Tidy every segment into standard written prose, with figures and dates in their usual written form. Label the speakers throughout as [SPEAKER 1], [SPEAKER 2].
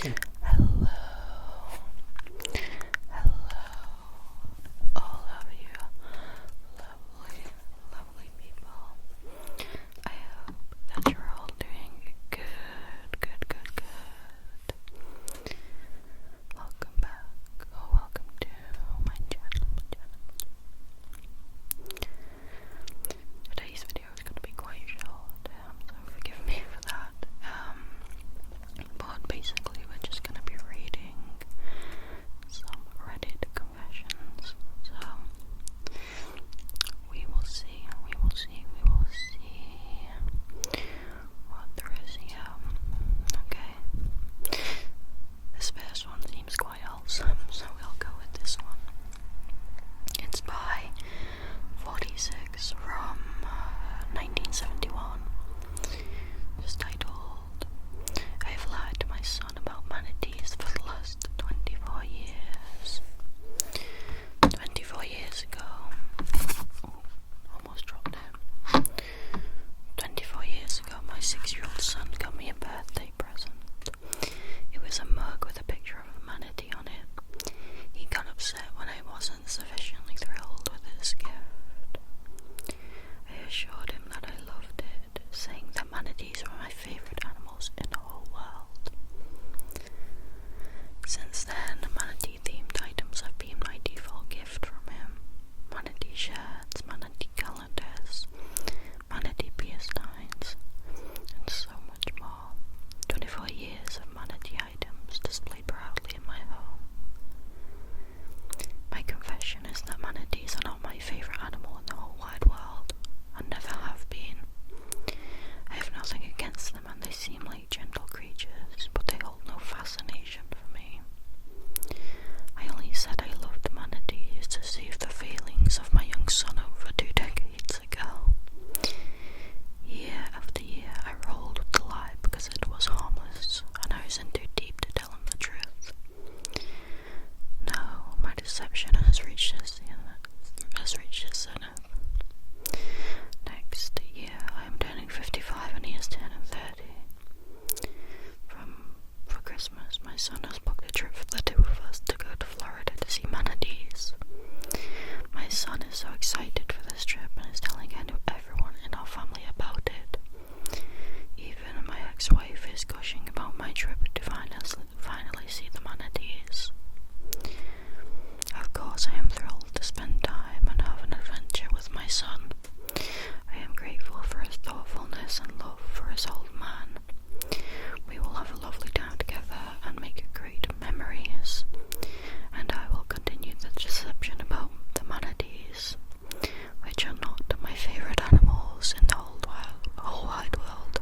[SPEAKER 1] Hello, all of you lovely people. I hope that you're all doing good. Welcome back, or welcome to my channel. Today's video is going to be quite short, so forgive me for that. But basically we're just going to be reading some Reddit confessions, so we will see what there is here. Okay, this first one seems quite wholesome, so we'll go with this one. It's by 46 from 1971. It's titled, I've lied to my son about manatees for the last 24 years. 24 years ago, almost dropped it. 24 years ago, my 6-year-old son got me a birthday present. It was a mug with a picture of a manatee on it. He got upset when I wasn't sufficiently thrilled with his gift. I assured him that I loved it, saying that manatees were my favourite animals in the whole world. Since then, manatee-themed items have been my default gift from him. Manatee shirts, manatee calendars, manatee beer steins, and so much more. 24 years of manatee items displayed proudly in my home. My confession is that manatees are not my favourite animal in the whole wide world, and never have been. I have nothing against them and they seem like gentle creatures, but they hold no fascination for me. I only said I loved manatees to soothe the feelings of my young son over 2 decades ago. Year after year I rolled with the lie because it was harmless, and I was in too deep to tell him the truth. No, my deception has reached its zenith. Next year I am turning 55 and he is turning 30. For Christmas, my son has booked a trip for the 2 of us to go to Florida to see manatees. My son is so excited for this trip and is telling everyone in our family about it. Even my ex-wife is gushing about my trip to finally see the manatees. Of course, I am thrilled to spend time and have an adventure with my son. I am grateful for his thoughtfulness and love for his old man. We will have a lovely time together and make great memories. And I will continue the deception about the manatees, which are not my favourite animals in the whole wide world.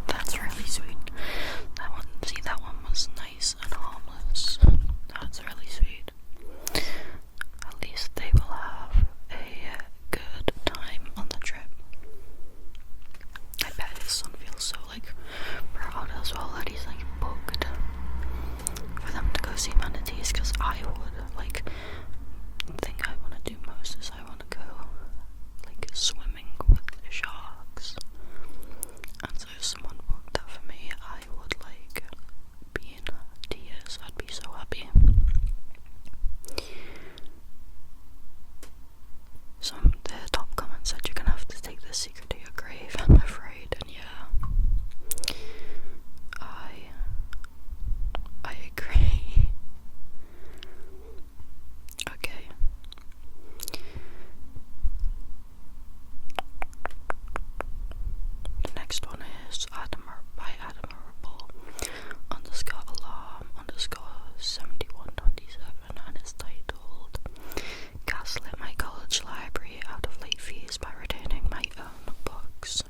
[SPEAKER 1] That's really sweet. That one was nice and harmless. That's really sweet. At least they will have a good time on the trip. I bet his son feels so proud as well that he's booked for them to go see manatees, because I would the thing I want to do most is I want to go swimming with the sharks, and so if someone booked that for me, I would be in tears. I'd be so happy. Some of the top comments said you're gonna have to take this secret to your grave, I'm afraid, and yeah, I agree. Okay. The next one is by admiral_alarm_7127, and it's titled, Gaslit my college library out of late fees by returning my own books.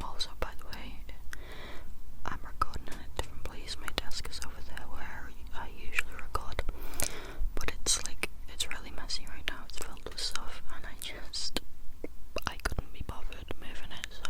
[SPEAKER 1] Also, by the way, I'm recording in a different place. My desk is over there where I usually record, but it's really messy right now. It's filled with stuff and I couldn't be bothered moving it, so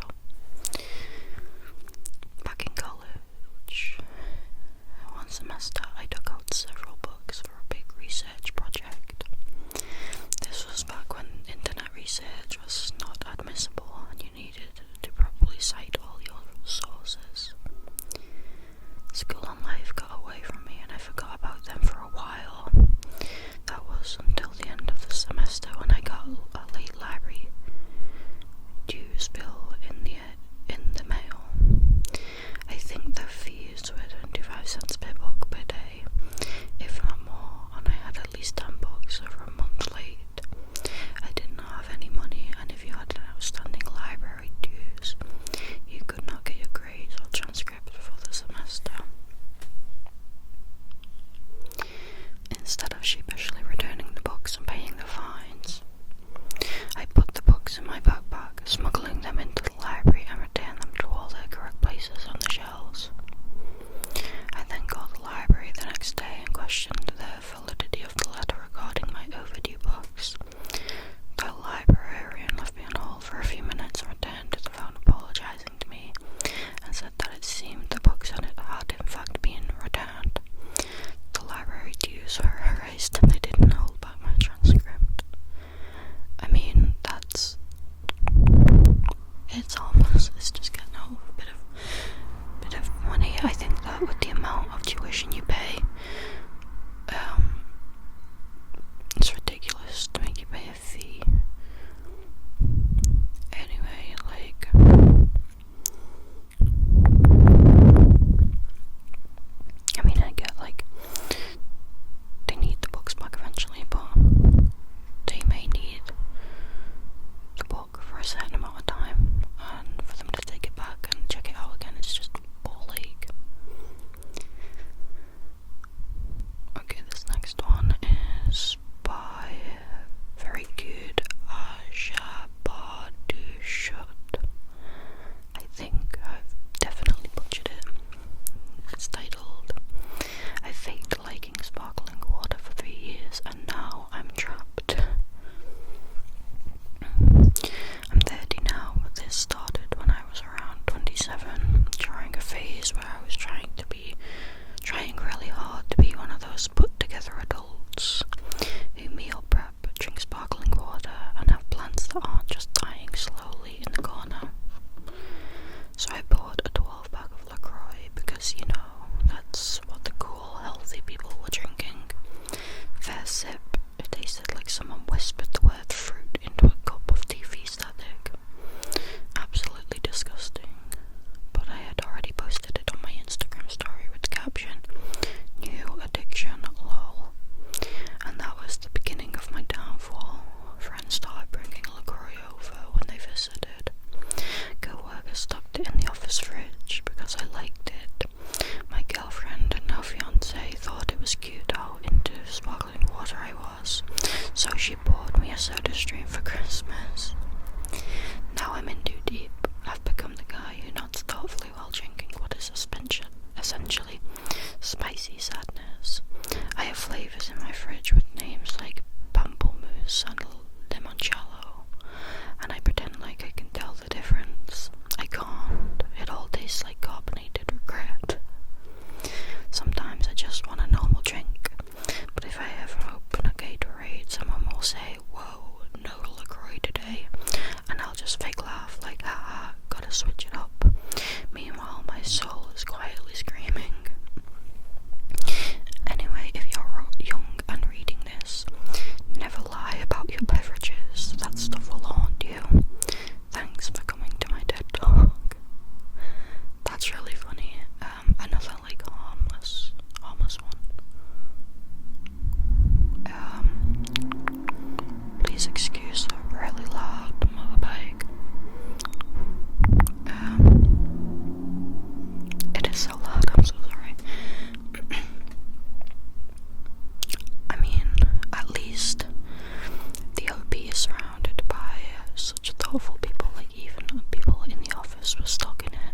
[SPEAKER 1] powerful people, like even people in the office were stocking it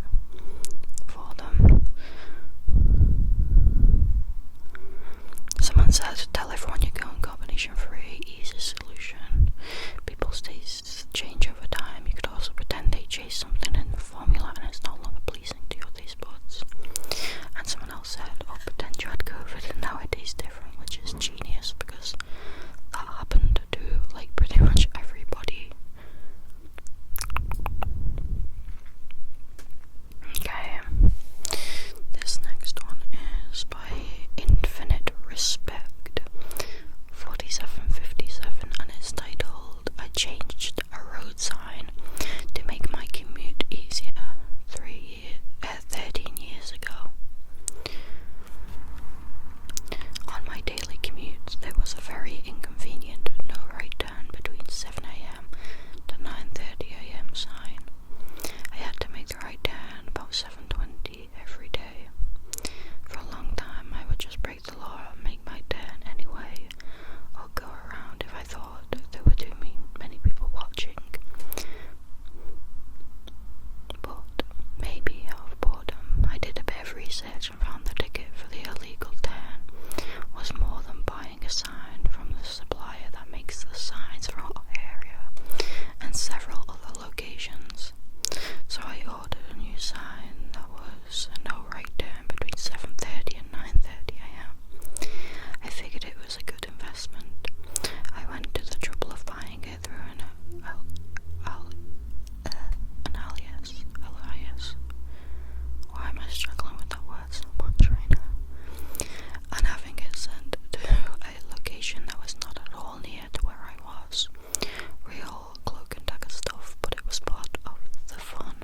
[SPEAKER 1] for them. Someone said, tell everyone you're going combination free, easy solution. People's tastes change over time. You could also pretend they chase something in the formula and it's no longer pleasing to your taste buds. And someone else said, oh, pretend you had COVID and now it tastes different, which is genius because that happened to like pretty much everybody. Okay, this next one is by Infinite Respect 4757 and it's titled I changed a road sign to make my commute easier 13 years ago. On my daily commute there was a very inconvenient no right turn between 7 AM to 9:30 AM sign. I had to make the right turn about 7:20 every day. For a long time I would just break the law and make my turn anyway, or go around if I thought there were too many people watching. But maybe out of boredom I did a bit of research and found the ticket for the illegal turn was more than buying a sign from the supplier that makes the signs for our area and several other locations. So I ordered a new sign that was a no right turn between 7:30 and 9:30 AM. I figured it was a good investment. I went to the trouble of buying it through an alias. Why am I struggling with that word so much right now? And having it sent to a location that was not at all near to where I was. Real cloak and dagger stuff, but it was part of the fun.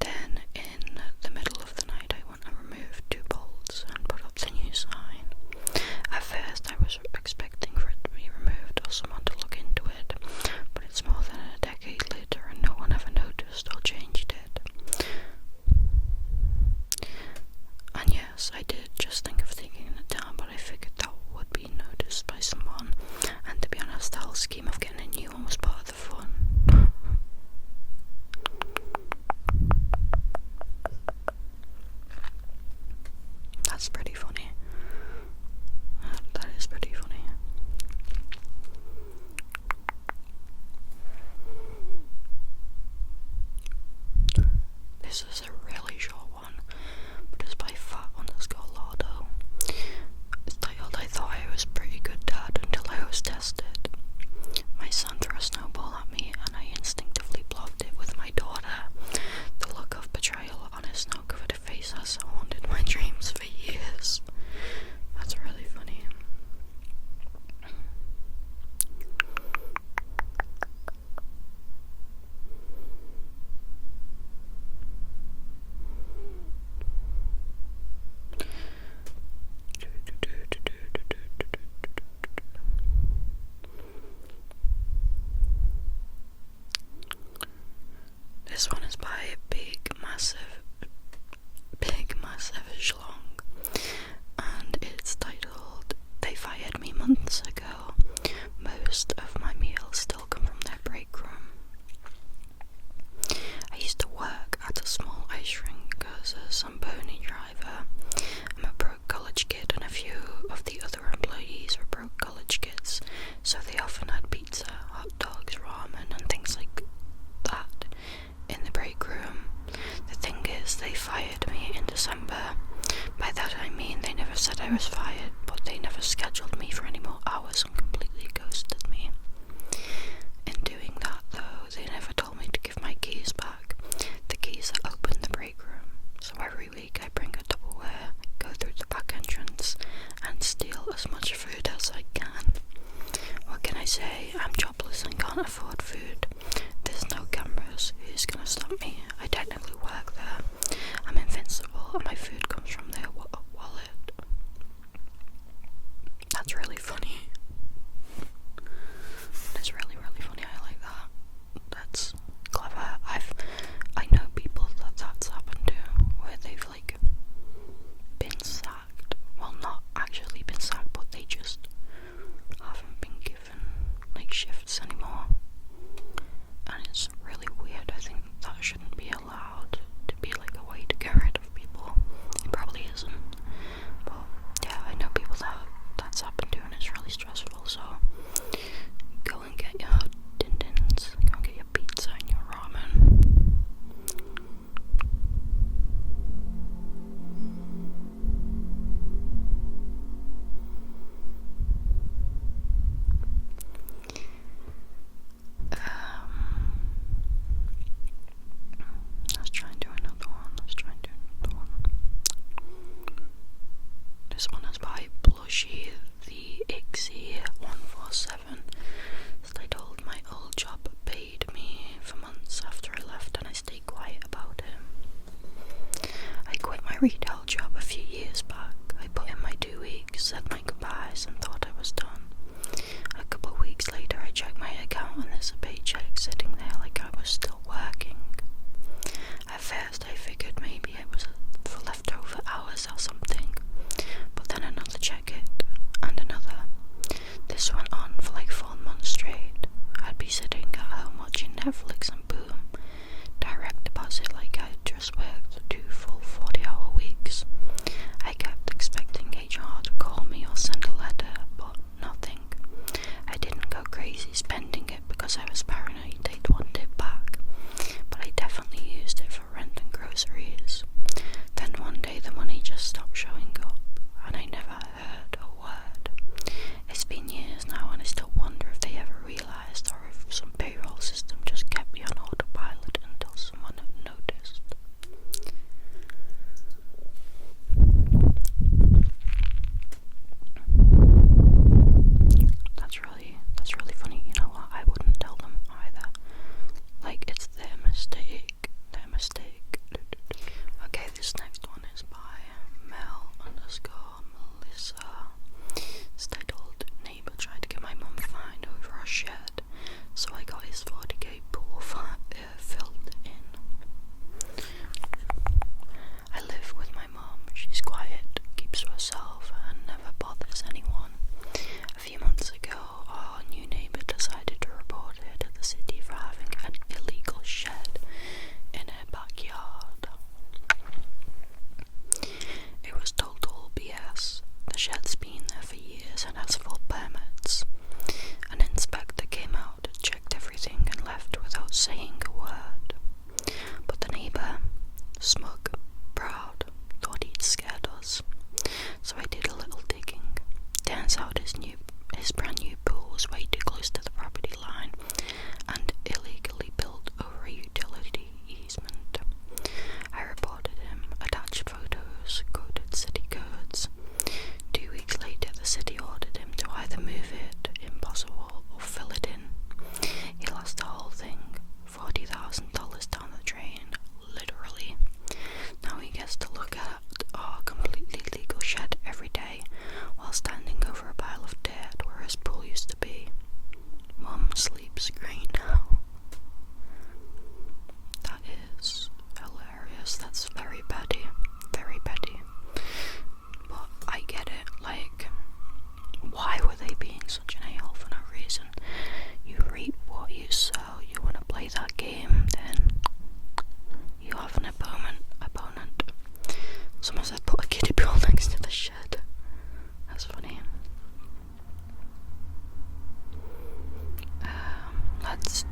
[SPEAKER 1] Then, in the middle of the night, I went and removed 2 bolts and put up the new sign. At first, I was expecting for it to be removed or someone to look into it, but it's more than a decade later and no one ever noticed or changed it. And yes, I did just think of taking it down, but I figured that would be noticed by someone, and to be honest, the whole scheme of getting a new one was part of the fun. That's pretty funny. That is pretty funny. This is a really short one, but it's by Fat_Lardo. It's titled I thought I was pretty good dad until I was tested. My son threw a snowball at me and I instinctively blocked it with my daughter. The look of betrayal on his snow-covered face has haunted my dreams for years. That's really funny. This one is by Big Massive Schlong, and it's titled They Fired Me Months Ago. Most of my meals still come from their break room. I used to work at a small ice rink as a Zamboni driver. I'm a broke college kid and a few of the other employees were broke college kids, so they often had pizza, hot dogs, ramen and things like that in the break room. The thing is, they fired me in December. By that I mean they never said I was fired, but they never scheduled me for any more hours and completely ghosted me. In doing that though, they never told me to give my keys back, the keys that opened the break room. So every week I bring a Tupperware, go through the back entrance and steal as much food as I can. What can I say? I'm jobless and can't afford food. There's no cameras. Who's gonna stop me? I technically work there. I'm invincible and my food comes from their wallet. That's really funny. That's really, really funny. I like that. That's clever. I know people that's happened to, where they've like been sacked. Well, not actually been sacked, but they just haven't been given like shifts anymore. Netflix and boom, direct deposit like I just worked 2 full 40-hour weeks. I kept expecting HR to call me or send a letter, but nothing. I didn't go crazy spending it because I was paranoid they'd want it back, but I definitely used it for rent and groceries. Then one day the money just stopped showing up, and I never heard a word. It's been years now, and I still wonder if they ever realised, or if some payroll system just kept me on autopilot until someone noticed. That's really funny. You know what? I wouldn't tell them either. Like, it's their mistake. Okay, this next one is by Mel_Melissa. It's titled, "Neighbour tried to get my mum fined over our shed, so I got his 40k pool filled in. I live with my mum. She's quiet, keeps to herself, and never bothers anyone. A few months ago, our new neighbour decided to report her to the city for having an illegal shed in her backyard. It was total BS. The shed's been there for years and has full permits. An inspector came out, checked everything, and left without saying a word. But the neighbour, smug, proud, thought he'd scared us. So I did a little digging. Turns out his brand new pool was way too close to the property line and illegally built over a utility easement. I reported him, attached photos, quoted city codes. 2 weeks later, the city ordered him to either move it, impossible, or fill it in. He lost the whole thing, $40,000 down the drain, literally. Now he gets to look at our completely legal shed every day while standing over a pile of dirt where his pool used to be. Mum sleeps great now." That is hilarious. That's very petty. Very petty. But I get it. Like, why were they being such an a-hole for no reason? You reap what you sow. You want to play that game, then you have an opponent. Someone said put a kiddie pool next to the shed. That's funny. Let's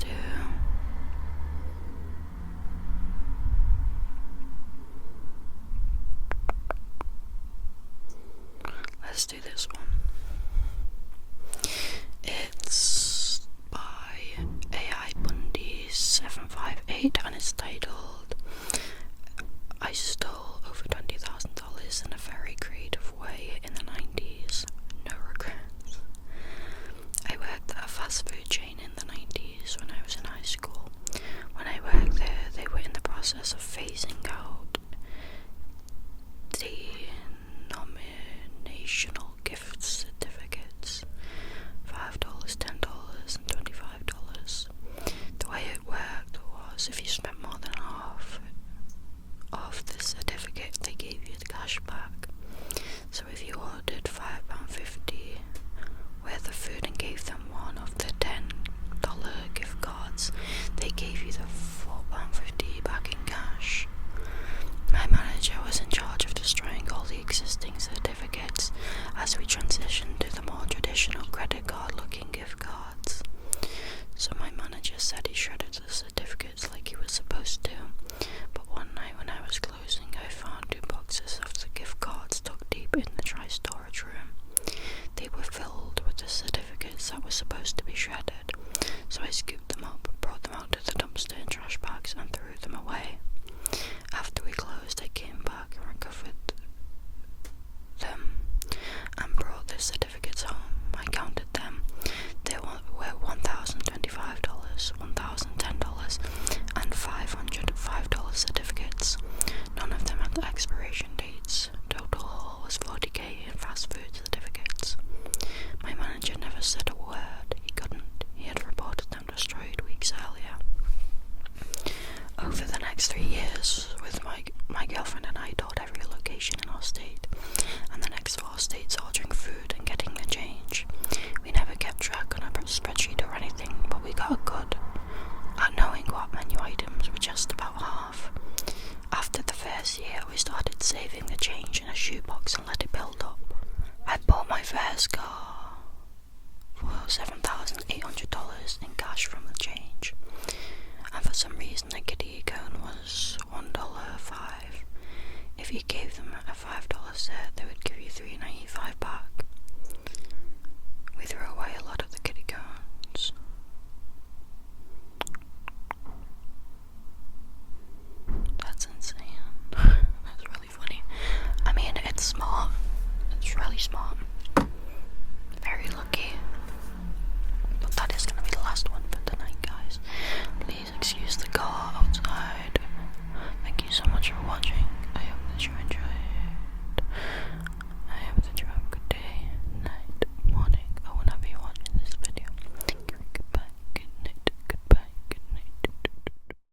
[SPEAKER 1] do this one. It's by AI Bundy 758 and it's titled, "I stole over $20,000 in a very creative way in the 90s, no regrets." I worked at a fast food chain in the 90s when I was in high school. When I worked there, they were in the process of phasing out denominational gift certificates, $5, $10, and $25. The way it worked was if you spent more than half of the certificate, they gave you the cash back. So if you ordered £5.50 worth of food and gave them one of the $10 gift cards, they gave you the £4.50 back in cash. My manager was in charge of destroying all the existing certificates as we transitioned to the more traditional credit card looking gift cards. So my manager said he shredded the certificates like he was supposed to, but one night when I was closing, I found 2 boxes of the gift cards tucked deep in the dry storage room. They were filled with the certificates that were supposed to be shredded, so I scooped them up, brought them out to the dumpster in trash bags and threw them away. After we closed, I came back and recovered them and brought the certificates home. I counted them. They were $1,025, $1,010, and $505 certificates. None of them had the expiration dates. Total haul was $40K in fast food certificates. My manager never said a word. He couldn't. He had reported them destroyed weeks earlier. Over the next 3 years, with my girlfriend and I toured every location in our state, and the next 4 states ordering food and getting the change. We never kept track on a spreadsheet or anything, but we got a good. really smart.